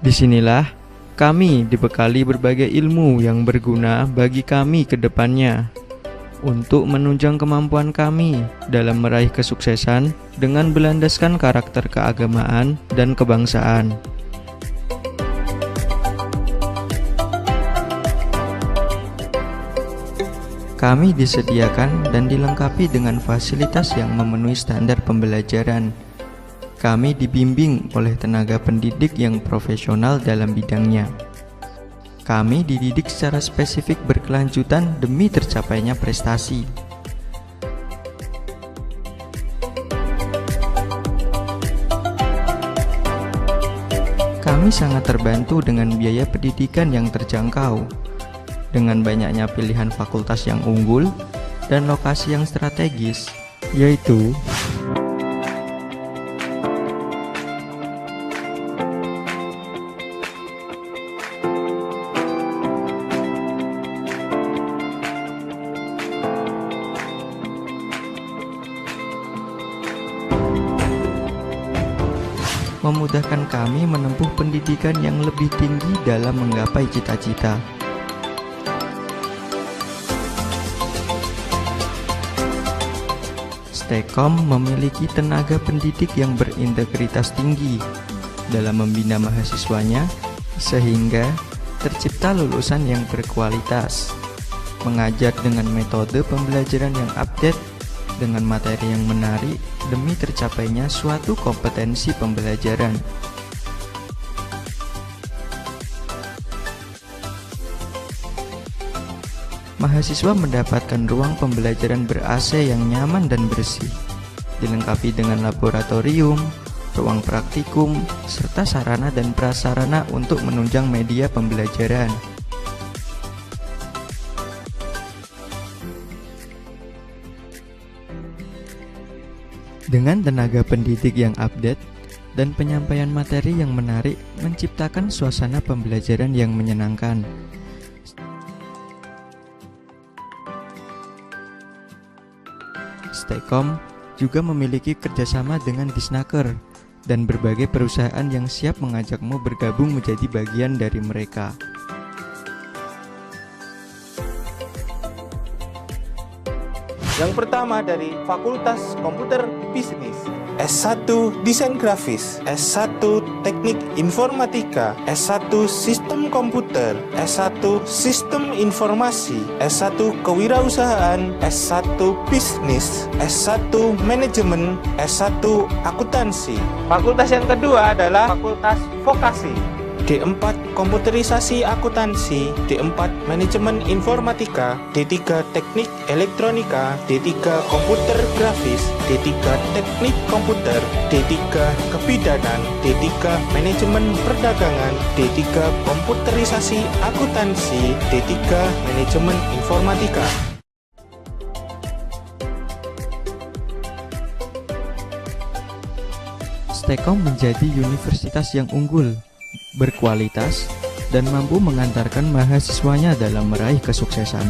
Disinilah kami dibekali berbagai ilmu yang berguna bagi kami ke depannya untuk menunjang kemampuan kami dalam meraih kesuksesan dengan berlandaskan karakter keagamaan dan kebangsaan. Kami disediakan dan dilengkapi dengan fasilitas yang memenuhi standar pembelajaran. Kami dibimbing oleh tenaga pendidik yang profesional dalam bidangnya. Kami dididik secara spesifik berkelanjutan demi tercapainya prestasi. Kami sangat terbantu dengan biaya pendidikan yang terjangkau, dengan banyaknya pilihan fakultas yang unggul dan lokasi yang strategis, yaitu memudahkan kami menempuh pendidikan yang lebih tinggi dalam menggapai cita-cita. STEKOM memiliki tenaga pendidik yang berintegritas tinggi dalam membina mahasiswanya sehingga tercipta lulusan yang berkualitas, mengajar dengan metode pembelajaran yang update dengan materi yang menarik demi tercapainya suatu kompetensi pembelajaran. Mahasiswa mendapatkan ruang pembelajaran ber-AC yang nyaman dan bersih, dilengkapi dengan laboratorium, ruang praktikum, serta sarana dan prasarana untuk menunjang media pembelajaran. Dengan tenaga pendidik yang update dan penyampaian materi yang menarik menciptakan suasana pembelajaran yang menyenangkan. STEKOM juga memiliki kerjasama dengan Disnaker dan berbagai perusahaan yang siap mengajakmu bergabung menjadi bagian dari mereka. Yang pertama dari Fakultas Komputer Bisnis, S1 Desain Grafis, S1 Teknik Informatika, S1 Sistem Komputer, S1 Sistem Informasi, S1 Kewirausahaan, S1 Bisnis, S1 Manajemen, S1 Akuntansi. Fakultas yang kedua adalah Fakultas Vokasi, D4 Komputerisasi Akuntansi, D4 Manajemen Informatika, D3 Teknik Elektronika, D3 Komputer Grafis, D3 Teknik Komputer, D3 Kebidanan, D3 Manajemen Perdagangan, D3 Komputerisasi Akuntansi, D3 Manajemen Informatika. STEKOM menjadi universitas yang unggul, berkualitas, dan mampu mengantarkan mahasiswanya dalam meraih kesuksesan.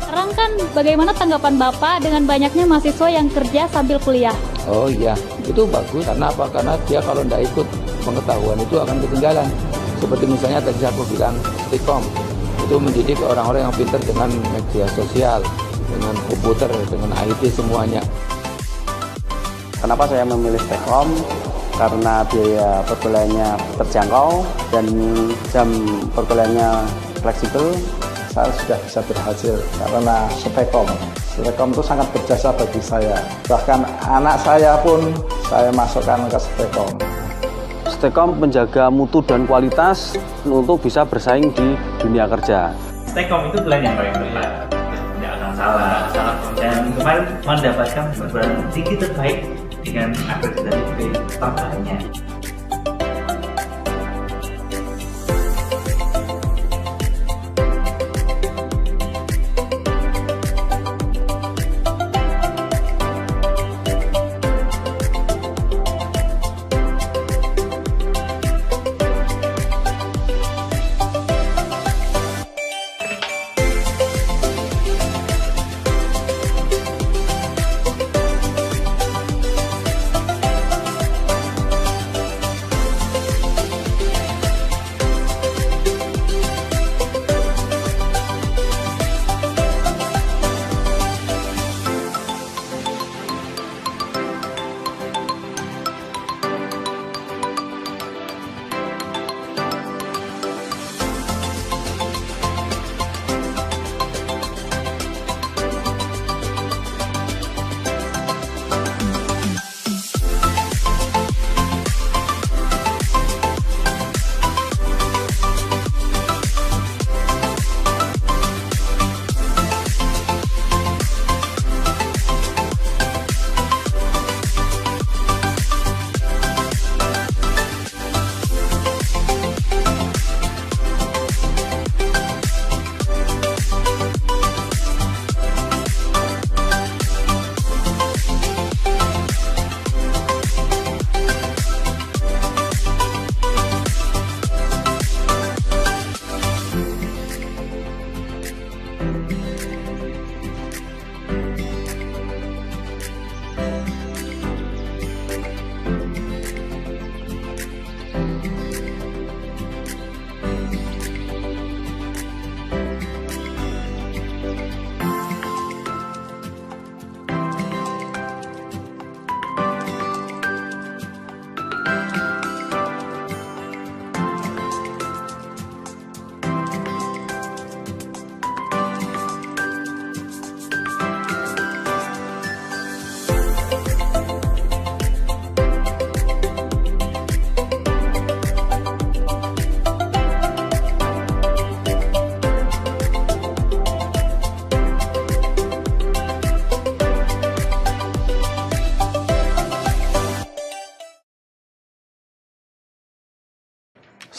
Sekarang kan bagaimana tanggapan Bapak dengan banyaknya mahasiswa yang kerja sambil kuliah? Oh iya, itu bagus. Karena apa? Karena dia kalau tidak ikut pengetahuan itu akan ketinggalan. Seperti misalnya tadi aku bilang, STEKOM itu mendidik orang-orang yang pintar dengan media sosial, dengan komputer, dengan IT semuanya. Kenapa saya memilih STEKOM? Karena biaya perkuliahannya terjangkau dan jam perkuliahannya fleksibel, saya sudah bisa berhasil karena STEKOM. STEKOM itu sangat berjasa bagi saya. Bahkan anak saya pun saya masukkan ke STEKOM. STEKOM menjaga mutu dan kualitas untuk bisa bersaing di dunia kerja. STEKOM itu pilihan yang paling benar, tidak akan salah. Dan kemarin mendapatkan perguruan tinggi terbaik dengan akreditasi terbaiknya.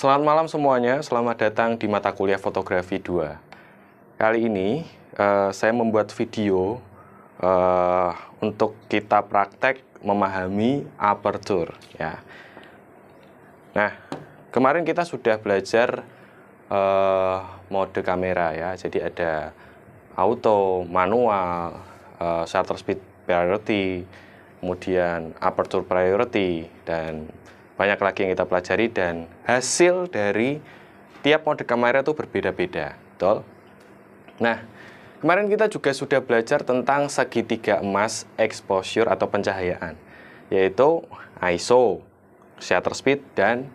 Selamat malam semuanya, selamat datang di mata kuliah fotografi 2. Kali ini saya membuat video untuk kita praktek memahami aperture ya. Nah, kemarin kita sudah belajar mode kamera ya. Jadi ada auto, manual, shutter speed priority, kemudian aperture priority, dan banyak lagi yang kita pelajari, dan hasil dari tiap mode kamera itu berbeda-beda, betul? Nah, kemarin kita juga sudah belajar tentang segitiga emas exposure atau pencahayaan, yaitu ISO, shutter speed, dan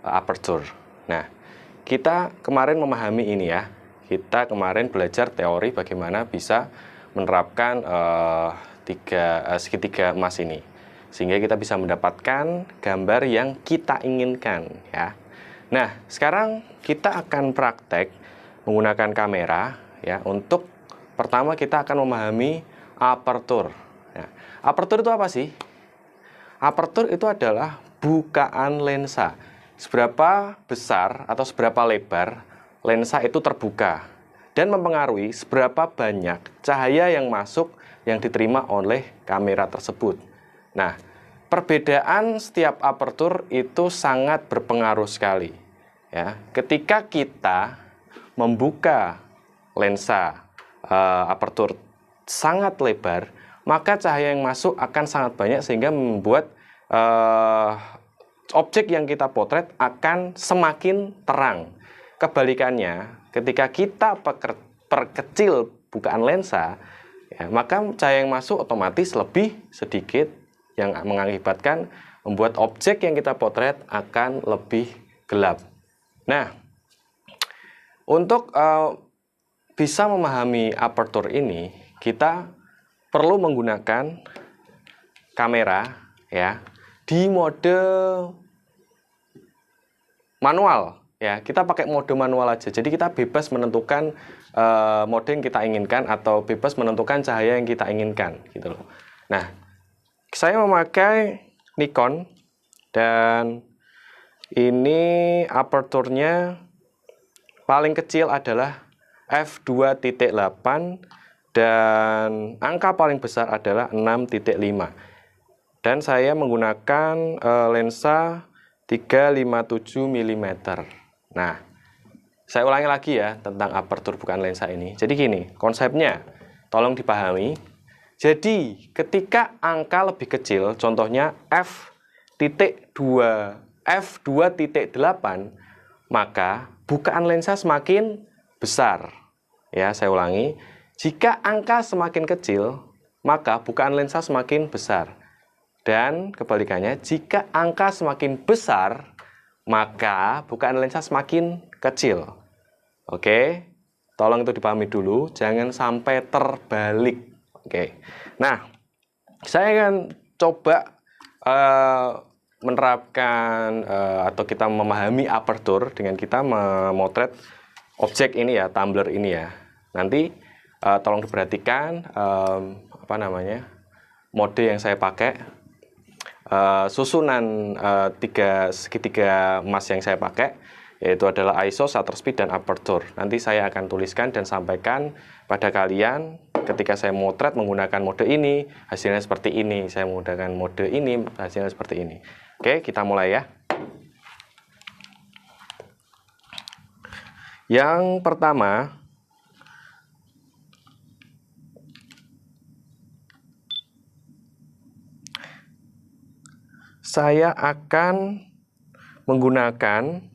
aperture. Nah, kita kemarin memahami ini ya. Kita kemarin belajar teori bagaimana bisa menerapkan segitiga emas ini, sehingga kita bisa mendapatkan gambar yang kita inginkan ya. Nah, sekarang kita akan praktek menggunakan kamera ya. Untuk pertama kita akan memahami aperture ya. Aperture itu apa sih? Aperture itu adalah bukaan lensa. Seberapa besar atau seberapa lebar lensa itu terbuka, dan mempengaruhi seberapa banyak cahaya yang masuk yang diterima oleh kamera tersebut. Nah, perbedaan setiap aperture itu sangat berpengaruh sekali ya. Ketika kita membuka lensa aperture sangat lebar, maka cahaya yang masuk akan sangat banyak sehingga membuat objek yang kita potret akan semakin terang. Kebalikannya, ketika kita perkecil bukaan lensa ya, maka cahaya yang masuk otomatis lebih sedikit, yang mengakibatkan membuat objek yang kita potret akan lebih gelap. Nah, untuk bisa memahami aperture ini, kita perlu menggunakan kamera ya di mode manual ya. Kita pakai mode manual aja. Jadi kita bebas menentukan mode yang kita inginkan atau bebas menentukan cahaya yang kita inginkan gitu loh. Nah, saya memakai Nikon, dan ini aperture-nya paling kecil adalah f2.8 dan angka paling besar adalah 6.5. Dan saya menggunakan lensa 357 mm. Nah, saya ulangi lagi ya tentang aperture bukaan lensa ini. Jadi gini, konsepnya tolong dipahami. Jadi, ketika angka lebih kecil, contohnya f.2, f2.8, maka bukaan lensa semakin besar. Ya, saya ulangi. Jika angka semakin kecil, maka bukaan lensa semakin besar. Dan kebalikannya, jika angka semakin besar, maka bukaan lensa semakin kecil. Oke, tolong itu dipahami dulu, jangan sampai terbalik. Oke, nah saya akan coba menerapkan atau kita memahami aperture dengan kita memotret objek ini ya, tumbler ini ya. Nanti tolong diperhatikan mode yang saya pakai, susunan segitiga emas yang saya pakai, yaitu adalah ISO, shutter speed, dan aperture. Nanti saya akan tuliskan dan sampaikan pada kalian. Ketika saya motret menggunakan mode ini, hasilnya seperti ini. Saya menggunakan mode ini, hasilnya seperti ini. Oke, kita mulai ya. Yang pertama, saya akan menggunakan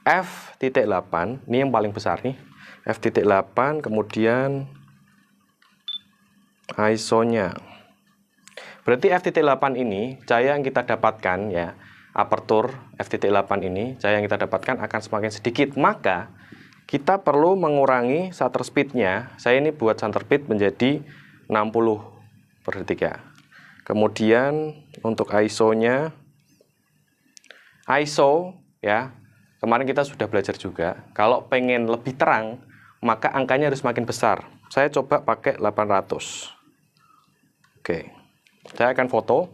f.8, ini yang paling besar nih, f.8, kemudian ISO-nya. Berarti f.8 ini, cahaya yang kita dapatkan ya, aperture f.8 ini, cahaya yang kita dapatkan akan semakin sedikit. Maka, kita perlu mengurangi shutter speed-nya. Saya ini buat shutter speed menjadi 60/3. Kemudian, untuk ISO-nya, ISO ya, kemarin kita sudah belajar juga, kalau pengen lebih terang, maka angkanya harus makin besar. Saya coba pakai 800. Oke, saya akan foto.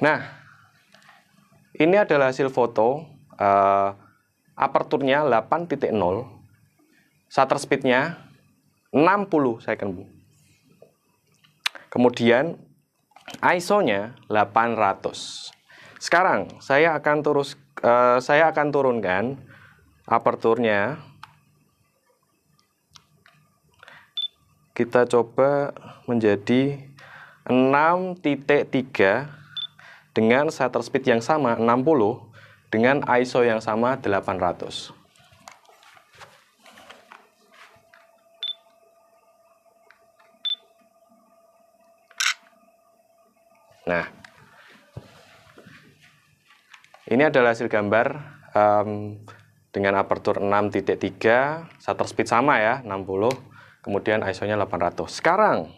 Nah, ini adalah hasil foto aperturnya 8.0, shutter speednya 60 second. Kemudian ISO-nya 800. Sekarang saya akan turunkan aperturnya. Kita coba menjadi 6.3 dengan shutter speed yang sama 60 dengan ISO yang sama 800. Nah, ini adalah hasil gambar dengan apertur 6.3, shutter speed sama ya, 60, kemudian ISO-nya 800. Sekarang,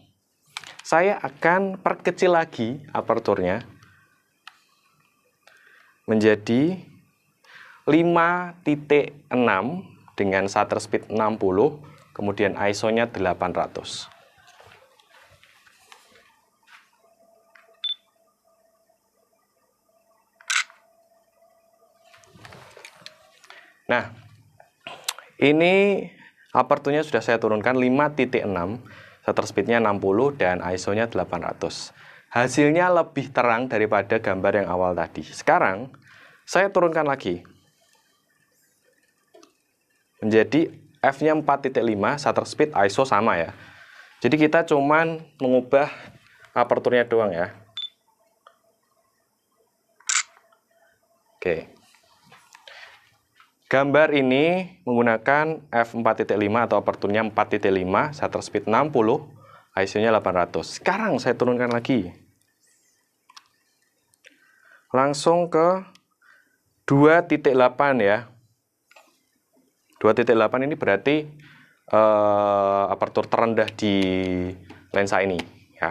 saya akan perkecil lagi aperturnya menjadi 5.6 dengan shutter speed 60, kemudian ISO-nya 800. Nah, ini aperturnya sudah saya turunkan 5.6, shutter speednya 60 dan ISO-nya 800. Hasilnya lebih terang daripada gambar yang awal tadi. Sekarang, saya turunkan lagi. Menjadi f-nya 4.5, shutter speed, ISO sama ya. Jadi kita cuman mengubah aperturnya doang ya. Oke. Gambar ini menggunakan f4.5 atau aperturnya 4.5, shutter speed 60, ISO-nya 800. Sekarang saya turunkan lagi. Langsung ke 2.8 ya. 2.8 ini berarti apertur terendah di lensa ini ya.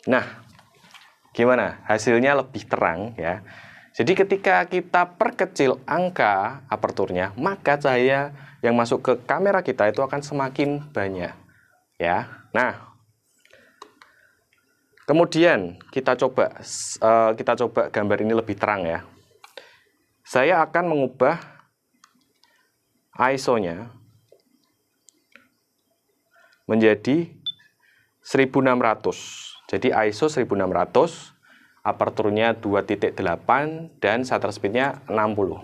Nah, gimana? Hasilnya lebih terang ya. Jadi ketika kita perkecil angka aperturnya, maka cahaya yang masuk ke kamera kita itu akan semakin banyak ya. Nah, kemudian kita coba gambar ini lebih terang ya. Saya akan mengubah ISO-nya menjadi 1600. Jadi ISO 1600, aperturnya 2.8 dan shutter speednya 60.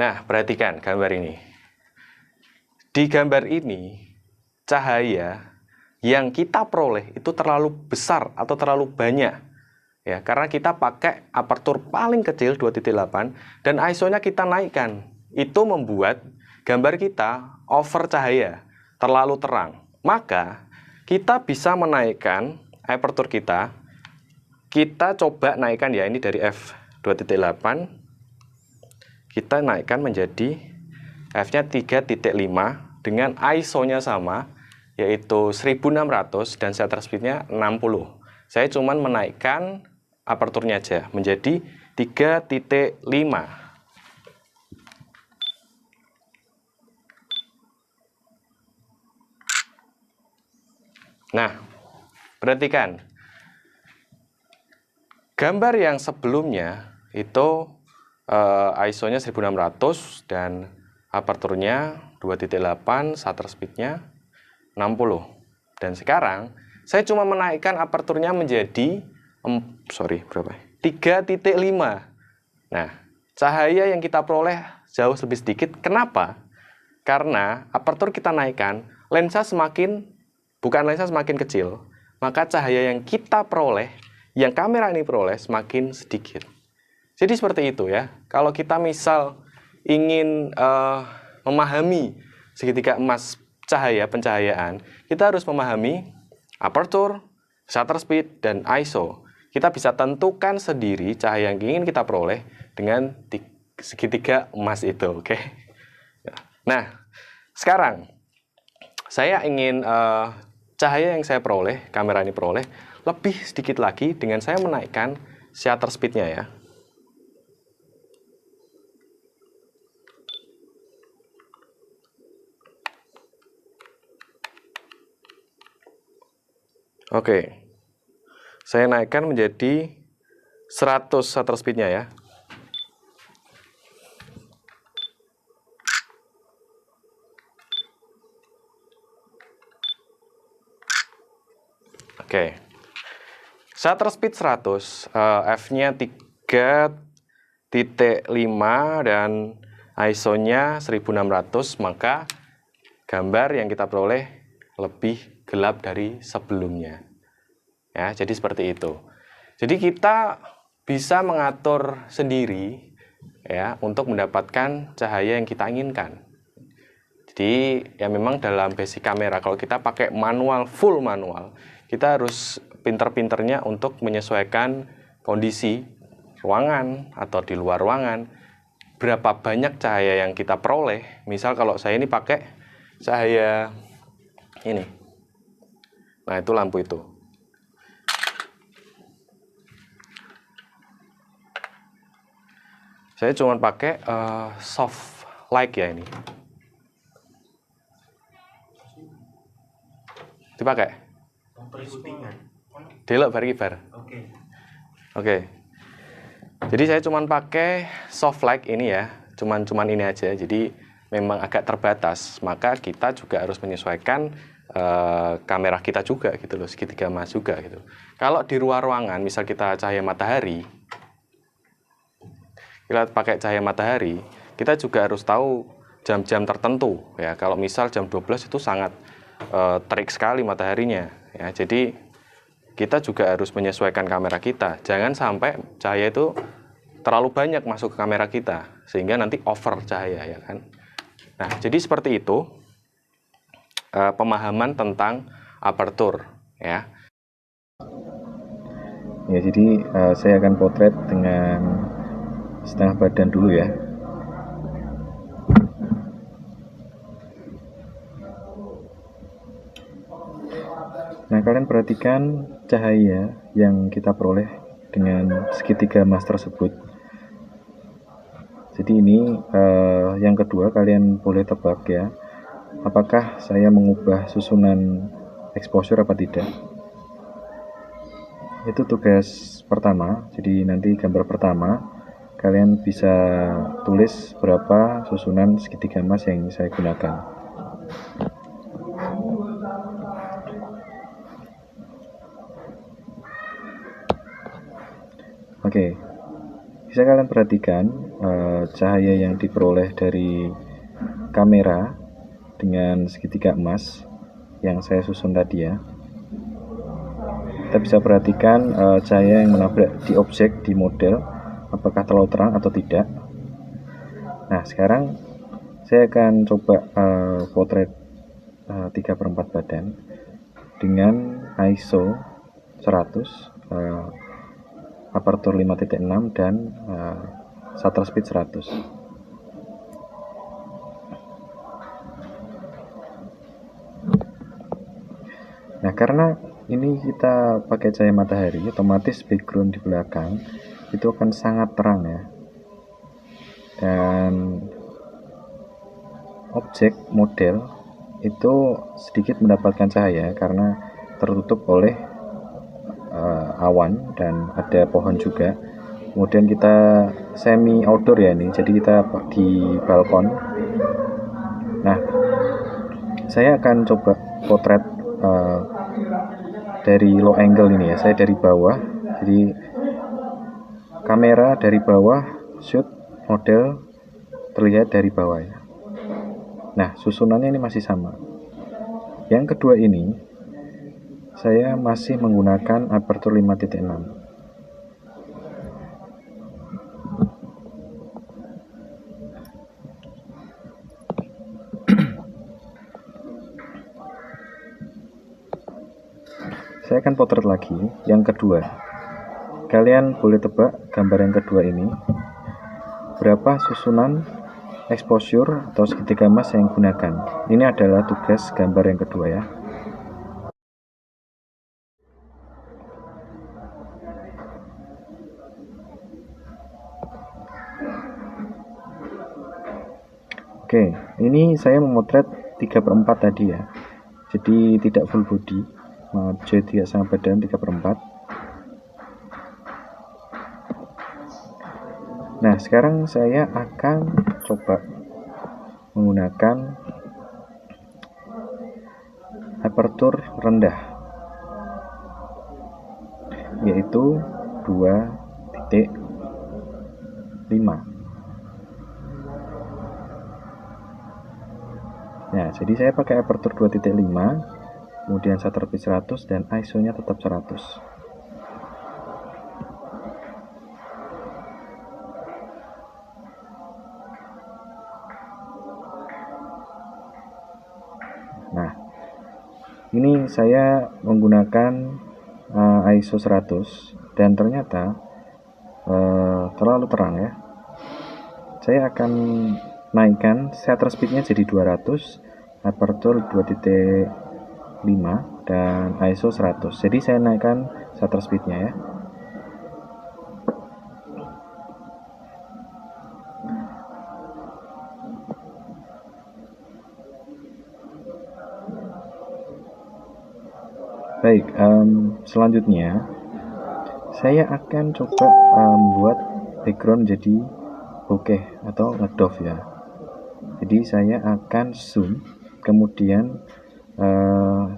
Nah, perhatikan gambar ini. Di gambar ini, cahaya yang kita peroleh itu terlalu besar atau terlalu banyak. Ya, karena kita pakai apertur paling kecil 2.8 dan ISO-nya kita naikkan. Itu membuat gambar kita over cahaya, terlalu terang. Maka kita bisa menaikkan apertur kita. Kita coba naikkan ya, ini dari f2.8. Kita naikkan menjadi f-nya 3.5 dengan ISO-nya sama, yaitu 1600 dan shutter speed-nya 60. Saya cuma menaikkan aperturnya aja menjadi 3.5. Nah, perhatikan. Gambar yang sebelumnya itu ISO-nya 1600 dan aperturnya 2.8, shutter speed-nya 60. Dan sekarang saya cuma menaikkan aperturnya menjadi 3.5. Nah, cahaya yang kita peroleh jauh lebih sedikit. Kenapa? Karena apertur kita naikkan, bukan lensa semakin kecil, maka cahaya yang kita peroleh, yang kamera ini peroleh semakin sedikit. Jadi seperti itu ya. Kalau kita misal ingin memahami segitiga emas pencahayaan, kita harus memahami apertur, shutter speed, dan ISO. Kita bisa tentukan sendiri cahaya yang ingin kita peroleh dengan segitiga emas itu, oke? Nah, sekarang saya ingin cahaya yang saya peroleh, kamera ini peroleh, lebih sedikit lagi dengan saya menaikkan shutter speed-nya ya. Oke, saya naikkan menjadi 100 shutter speed-nya ya. Oke, shutter speed 100, f-nya 3.5 dan ISO-nya 1600, maka gambar yang kita peroleh lebih gelap dari sebelumnya. Ya, jadi seperti itu. Jadi kita bisa mengatur sendiri ya untuk mendapatkan cahaya yang kita inginkan. Jadi ya memang dalam basic kamera kalau kita pakai manual, full manual, kita harus pinter-pinternya untuk menyesuaikan kondisi ruangan atau di luar ruangan, berapa banyak cahaya yang kita peroleh. Misal kalau saya ini pakai cahaya ini, nah itu lampu itu. Saya cuma pakai soft light ya ini. Dipakai? Delok bar kibar. Oke. Jadi saya cuma pakai soft light ini ya. Cuman ini aja. Jadi memang agak terbatas. Maka kita juga harus menyesuaikan kamera kita juga gitu loh, segitiga emas juga gitu. Kalau di luar ruangan, misal kita cahaya matahari, kita pakai cahaya matahari, kita juga harus tahu jam-jam tertentu ya. Kalau misal jam 12 itu sangat terik sekali mataharinya ya. Jadi kita juga harus menyesuaikan kamera kita. Jangan sampai cahaya itu terlalu banyak masuk ke kamera kita sehingga nanti over cahaya ya kan. Nah, jadi seperti itu pemahaman tentang aperture ya. Ya, jadi saya akan potret dengan setengah badan dulu ya. Nah, kalian perhatikan cahaya yang kita peroleh dengan segitiga emas tersebut. Jadi ini yang kedua, kalian boleh tebak ya, apakah saya mengubah susunan exposure apa tidak. Itu tugas pertama. Jadi nanti gambar pertama kalian bisa tulis berapa susunan segitiga emas yang saya gunakan. Oke, bisa kalian perhatikan cahaya yang diperoleh dari kamera dengan segitiga emas yang saya susun tadi ya. Kita bisa perhatikan cahaya yang menabrak di objek, di model, apakah terlalu terang atau tidak. Nah, sekarang saya akan coba potret 3/4 badan dengan ISO 100, aperture 5.6 dan shutter speed 100. Nah, karena ini kita pakai cahaya matahari, otomatis background di belakang itu akan sangat terang ya. Dan objek model itu sedikit mendapatkan cahaya karena tertutup oleh awan dan ada pohon juga. Kemudian kita semi outdoor ya ini, jadi kita di balkon. Nah, saya akan coba potret dari low angle ini ya, saya dari bawah, jadi kamera dari bawah, shoot model terlihat dari bawah ya. Nah, susunannya ini masih sama. Yang kedua ini saya masih menggunakan aperture 5.6. Saya akan potret lagi yang kedua. Kalian boleh tebak gambar yang kedua ini berapa susunan exposure atau segitiga emas yang gunakan. Ini adalah tugas gambar yang kedua ya. Oke, ini saya memotret 3/4 tadi ya. Jadi tidak full body, J3 sama badan 3/4. Nah, sekarang saya akan coba menggunakan aperture rendah, yaitu 2.5. Nah, jadi saya pakai aperture 2.5, kemudian shutter speed 100 dan ISO-nya tetap 100. Nah, ini saya menggunakan ISO 100 dan ternyata terlalu terang ya. Saya akan naikkan shutter speed-nya jadi 200, aperture 2.5 dan ISO 100. Jadi saya naikkan shutter speed-nya ya. Baik, selanjutnya saya akan coba membuat background jadi bokeh atau ngedov ya. Jadi saya akan zoom, kemudian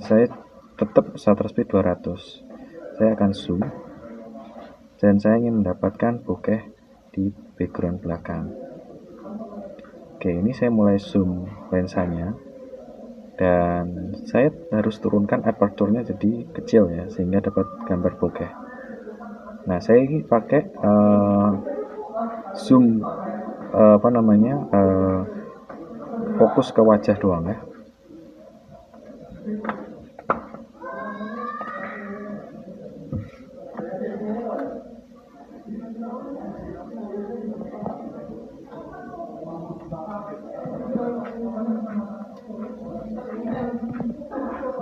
saya tetap shutter speed 200. Saya akan zoom dan saya ingin mendapatkan bokeh di background belakang. Oke, ini saya mulai zoom lensanya dan saya harus turunkan aperture-nya jadi kecil ya, sehingga dapat gambar bokeh. Nah, saya ini pakai zoom fokus ke wajah doang ya.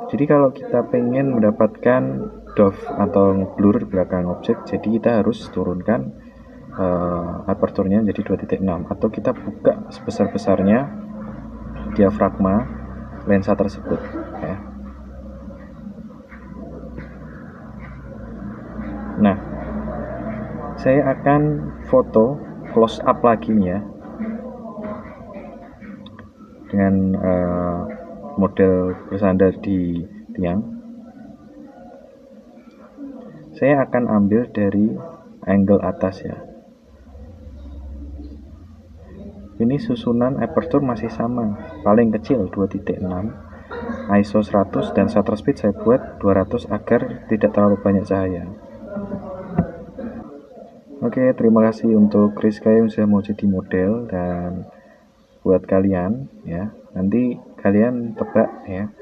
Jadi kalau kita pengen mendapatkan dove atau blur belakang objek, jadi kita harus turunkan aperture-nya jadi 2.6 atau kita buka sebesar-besarnya diafragma lensa tersebut ya. Nah, saya akan foto close up lagi nih ya dengan model bersandar di tiang. Saya akan ambil dari angle atas ya. Ini susunan aperture masih sama, paling kecil 2.6, ISO 100 dan shutter speed saya buat 200 agar tidak terlalu banyak cahaya. Oke, terima kasih untuk Rizka yang sudah mau jadi model, dan buat kalian ya, nanti kalian tebak ya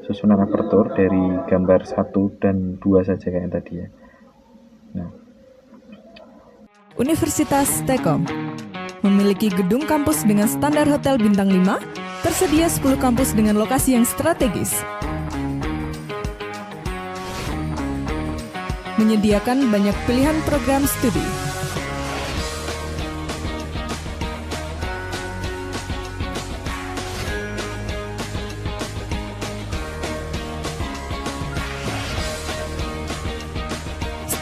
susunan aperture dari gambar 1 dan 2 saja kayak tadi ya. Nah, Universitas T-Kom memiliki gedung kampus dengan standar hotel bintang 5, tersedia 10 kampus dengan lokasi yang strategis. Menyediakan banyak pilihan program studi.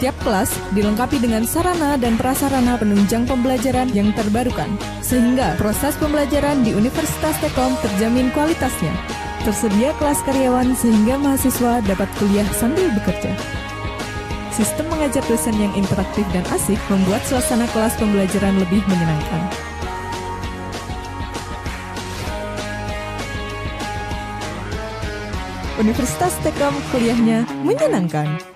Setiap kelas dilengkapi dengan sarana dan prasarana penunjang pembelajaran yang terbarukan, sehingga proses pembelajaran di Universitas T-Kom terjamin kualitasnya. Tersedia kelas karyawan sehingga mahasiswa dapat kuliah sambil bekerja. Sistem mengajar dosen yang interaktif dan asik membuat suasana kelas pembelajaran lebih menyenangkan. Universitas T-Kom, kuliahnya menyenangkan.